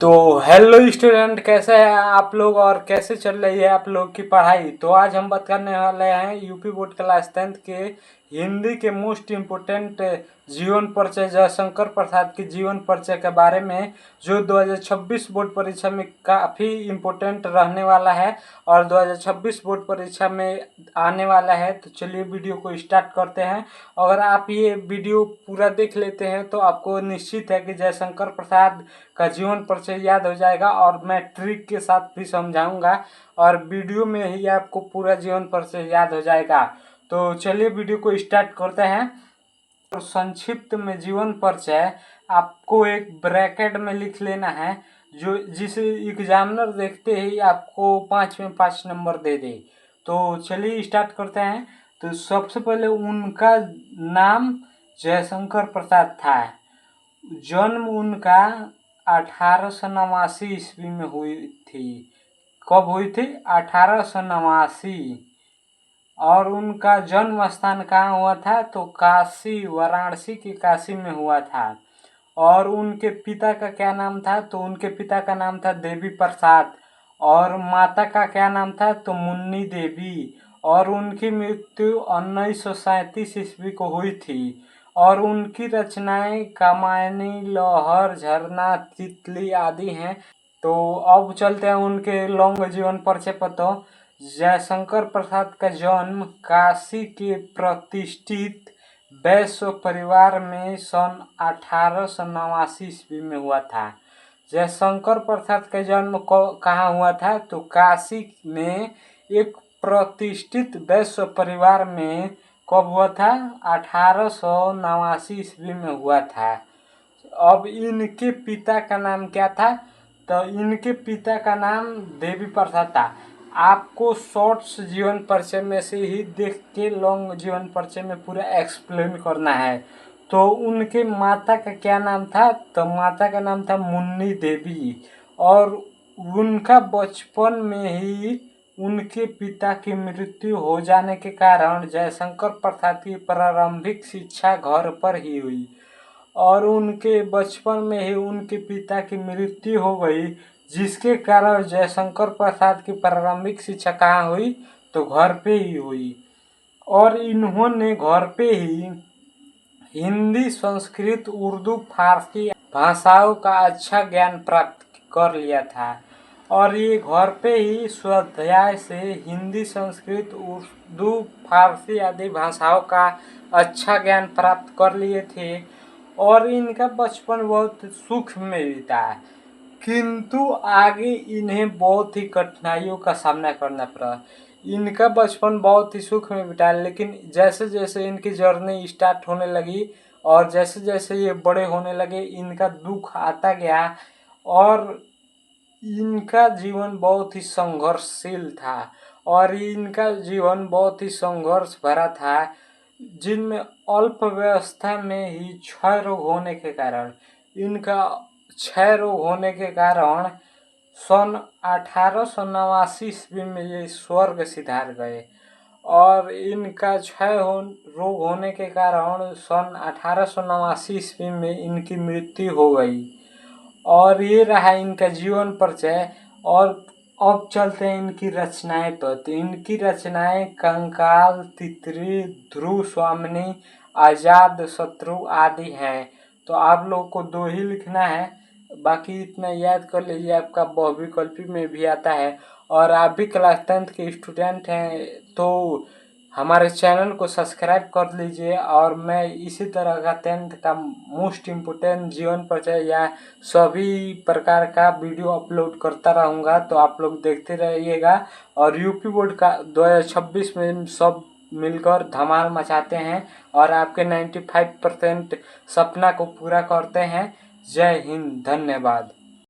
तो hello student, कैसे हैं आप लोग और कैसे चल रही है आप लोग की पढ़ाई। तो आज हम बात करने वाले हैं यूपी बोर्ड क्लास 10th के हिंदी के मोस्ट इम्पोर्टेंट जीवन परिचय जयशंकर प्रसाद के जीवन परिचय के बारे में, जो 2026 बोर्ड परीक्षा में काफ़ी इम्पोर्टेंट रहने वाला है और 2026 बोर्ड परीक्षा में आने वाला है। तो चलिए वीडियो को स्टार्ट करते हैं। अगर आप ये वीडियो पूरा देख लेते हैं तो आपको निश्चित है कि जयशंकर प्रसाद का जीवन परिचय याद हो जाएगा और मैं ट्रिक के साथ भी समझाऊंगा और वीडियो में ही आपको पूरा जीवन परिचय याद हो जाएगा। तो चलिए वीडियो को स्टार्ट करते हैं। और संक्षिप्त में जीवन परिचय आपको एक ब्रैकेट में लिख लेना है, जो जिसे एग्जामिनर देखते ही आपको 5 में 5 नंबर दे दे। तो चलिए स्टार्ट करते हैं। तो सबसे पहले उनका नाम जयशंकर प्रसाद था। जन्म उनका 1889 ईस्वी में हुई थी। कब हुई थी? 1889। और उनका जन्म स्थान कहाँ हुआ था? तो काशी, वाराणसी की काशी में हुआ था। और उनके पिता का क्या नाम था? तो उनके पिता का नाम था देवी प्रसाद और माता का क्या नाम था? तो मुन्नी देवी। और उनकी मृत्यु 1937 ईस्वी को हुई थी। और उनकी रचनाएं कामायनी, लौहर, झरना, तितली आदि हैं। तो अब चलते हैं उनके लॉन्ग जीवन परिचय पर। तो जयशंकर प्रसाद का जन्म काशी के प्रतिष्ठित वैश्य परिवार में सन 1889 ईस्वी में हुआ था। जयशंकर प्रसाद का जन्म कहाँ हुआ था? तो काशी में एक प्रतिष्ठित वैश्य परिवार में। कब हुआ था? 1889 ईस्वी में हुआ था। अब इनके पिता का नाम क्या था? तो इनके पिता का नाम देवी प्रसाद था। आपको शॉर्ट्स जीवन परिचय में से ही देख के लॉन्ग जीवन परिचय में पूरा एक्सप्लेन करना है। तो उनके माता का क्या नाम था? तो माता का नाम था मुन्नी देवी। और उनका बचपन में ही उनके पिता की मृत्यु हो जाने के कारण जयशंकर प्रसाद की प्रारंभिक शिक्षा घर पर ही हुई। और उनके बचपन में ही उनके पिता की मृत्यु हो गई, जिसके कारण जयशंकर प्रसाद की प्रारंभिक शिक्षा कहाँ हुई? तो घर पे ही हुई। और इन्होंने घर पे ही हिंदी, संस्कृत, उर्दू, फारसी भाषाओं का अच्छा ज्ञान प्राप्त कर लिया था। और ये घर पे ही स्वाध्याय से हिंदी, संस्कृत, उर्दू, फारसी आदि भाषाओं का अच्छा ज्ञान प्राप्त कर लिए थे। और इनका बचपन बहुत सुख में बीता, किंतु आगे इन्हें बहुत ही कठिनाइयों का सामना करना पड़ा। इनका बचपन बहुत ही सुख में बीता, लेकिन जैसे जैसे इनकी जर्नी स्टार्ट होने लगी और जैसे जैसे ये बड़े होने लगे, इनका दुख आता गया और इनका जीवन बहुत ही संघर्षशील था। और इनका जीवन बहुत ही संघर्ष भरा था, जिनमें अल्प व्यवस्था में ही क्षय रोग होने के कारण सन 1889 ईस्वी में ये स्वर्ग सिधार गए। और इनका रोग होने के कारण सन 1889 ईस्वी में इनकी मृत्यु हो गई। और ये रहा इनका जीवन परिचय। और अब चलते हैं इनकी रचनाएं पर। तो इनकी रचनाएं कंकाल, तितरी, ध्रुव स्वामिनी, आजाद शत्रु आदि हैं। तो आप लोग को 2 ही लिखना है, बाकी इतना याद कर लीजिए, आपका बहुविकल्पी में भी आता है। और आप भी क्लास 10th के स्टूडेंट हैं तो हमारे चैनल को सब्सक्राइब कर लीजिए। और मैं इसी तरह का 10th का मोस्ट इम्पोर्टेंट जीवन परिचय या सभी प्रकार का वीडियो अपलोड करता रहूँगा, तो आप लोग देखते रहिएगा। और यूपी बोर्ड का 2026 में सब मिलकर धमाल मचाते हैं और आपके 95% सपना को पूरा करते हैं। जय हिंद, धन्यवाद।